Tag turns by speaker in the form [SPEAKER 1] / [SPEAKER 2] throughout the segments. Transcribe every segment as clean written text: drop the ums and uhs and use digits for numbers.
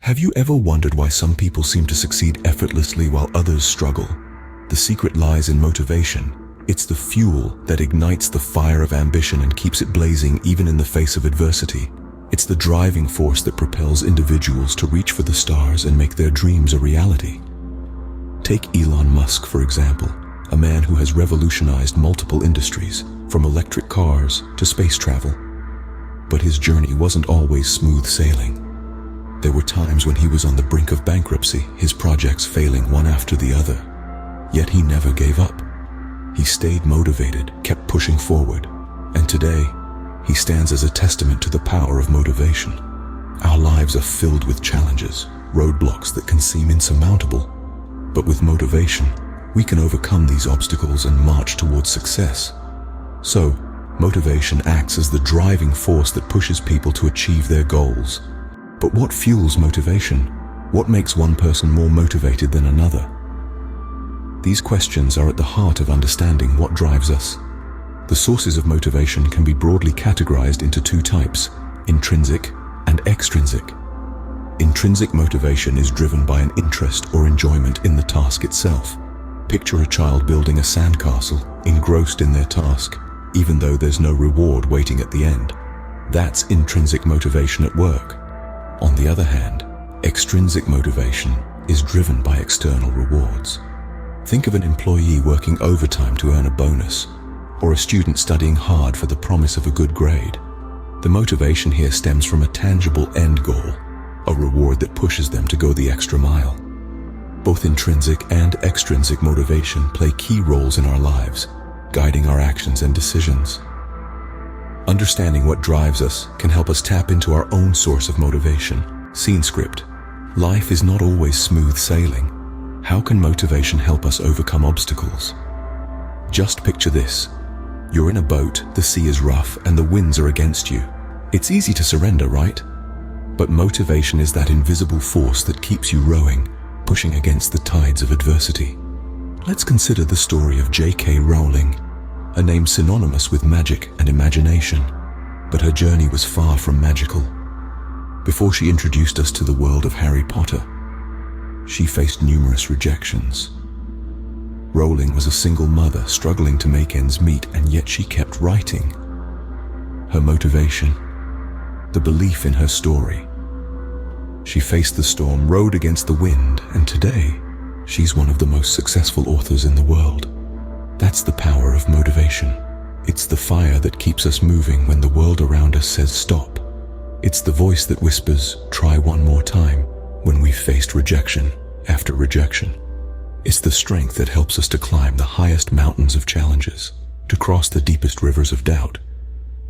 [SPEAKER 1] Have you ever wondered why some people seem to succeed effortlessly while others struggle? The secret lies in motivation. It's the fuel that ignites the fire of ambition and keeps it blazing even in the face of adversity. It's the driving force that propels individuals to reach for the stars and make their dreams a reality. Take Elon Musk, for example, a man who has revolutionized multiple industries, from electric cars to space travel. But his journey wasn't always smooth sailing. There were times when he was on the brink of bankruptcy, his projects failing one after the other. Yet he never gave up. He stayed motivated, kept pushing forward, and today, he stands as a testament to the power of motivation. Our lives are filled with challenges, roadblocks that can seem insurmountable. But with motivation, we can overcome these obstacles and march towards success. So, motivation acts as the driving force that pushes people to achieve their goals. But what fuels motivation? What makes one person more motivated than another? These questions are at the heart of understanding what drives us. The sources of motivation can be broadly categorized into two types: intrinsic and extrinsic. Intrinsic motivation is driven by an interest or enjoyment in the task itself. Picture a child building a sandcastle, engrossed in their task, even though there's no reward waiting at the end. That's intrinsic motivation at work. On the other hand, extrinsic motivation is driven by external rewards. Think of an employee working overtime to earn a bonus, or a student studying hard for the promise of a good grade. The motivation here stems from a tangible end goal, a reward that pushes them to go the extra mile. Both intrinsic and extrinsic motivation play key roles in our lives, guiding our actions and decisions. Understanding what drives us can help us tap into our own source of motivation. Scene script. Life is not always smooth sailing. How can motivation help us overcome obstacles? Just picture this. You're in a boat, the sea is rough, and the winds are against you. It's easy to surrender, right? But motivation is that invisible force that keeps you rowing, pushing against the tides of adversity. Let's consider the story of J.K. Rowling, a name synonymous with magic and imagination, but her journey was far from magical. Before she introduced us to the world of Harry Potter, she faced numerous rejections. Rowling was a single mother struggling to make ends meet, and yet she kept writing. Her motivation, the belief in her story. She faced the storm, rode against the wind, and today, she's one of the most successful authors in the world. That's the power of motivation. It's the fire that keeps us moving when the world around us says stop. It's the voice that whispers, try one more time, when we've faced rejection after rejection. It's the strength that helps us to climb the highest mountains of challenges, to cross the deepest rivers of doubt.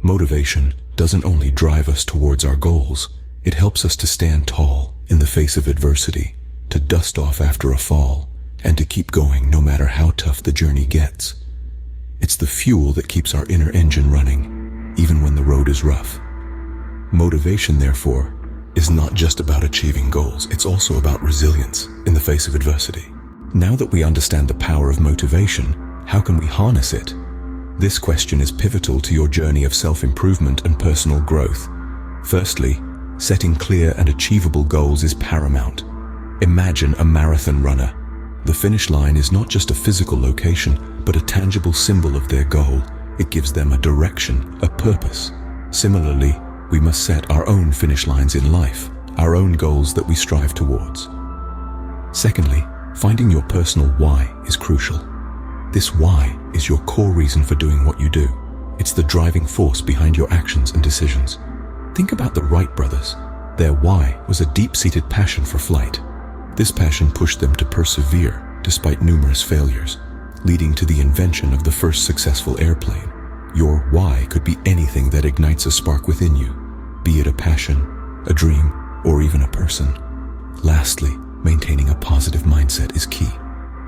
[SPEAKER 1] Motivation doesn't only drive us towards our goals, it helps us to stand tall in the face of adversity, to dust off after a fall, and to keep going no matter how tough the journey gets. It's the fuel that keeps our inner engine running, even when the road is rough. Motivation, therefore, is not just about achieving goals, it's also about resilience in the face of adversity. Now that we understand the power of motivation, how can we harness it? This question is pivotal to your journey of self-improvement and personal growth. Firstly, setting clear and achievable goals is paramount. Imagine a marathon runner. The finish line is not just a physical location, but a tangible symbol of their goal. It gives them a direction, a purpose. Similarly, we must set our own finish lines in life, our own goals that we strive towards. Secondly, finding your personal why is crucial. This why is your core reason for doing what you do. It's the driving force behind your actions and decisions. Think about the Wright brothers. Their why was a deep-seated passion for flight. This passion pushed them to persevere despite numerous failures, leading to the invention of the first successful airplane. Your why could be anything that ignites a spark within you, be it a passion, a dream, or even a person. Lastly, maintaining a positive mindset is key.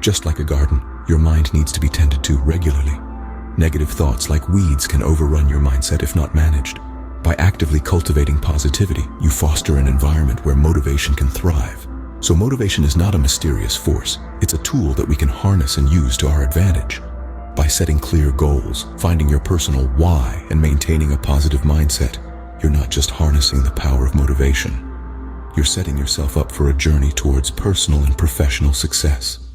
[SPEAKER 1] Just like a garden, your mind needs to be tended to regularly. Negative thoughts like weeds can overrun your mindset if not managed. By actively cultivating positivity, you foster an environment where motivation can thrive. So motivation is not a mysterious force, it's a tool that we can harness and use to our advantage. By setting clear goals, finding your personal why, and maintaining a positive mindset, you're not just harnessing the power of motivation. you're setting yourself up for a journey towards personal and professional success.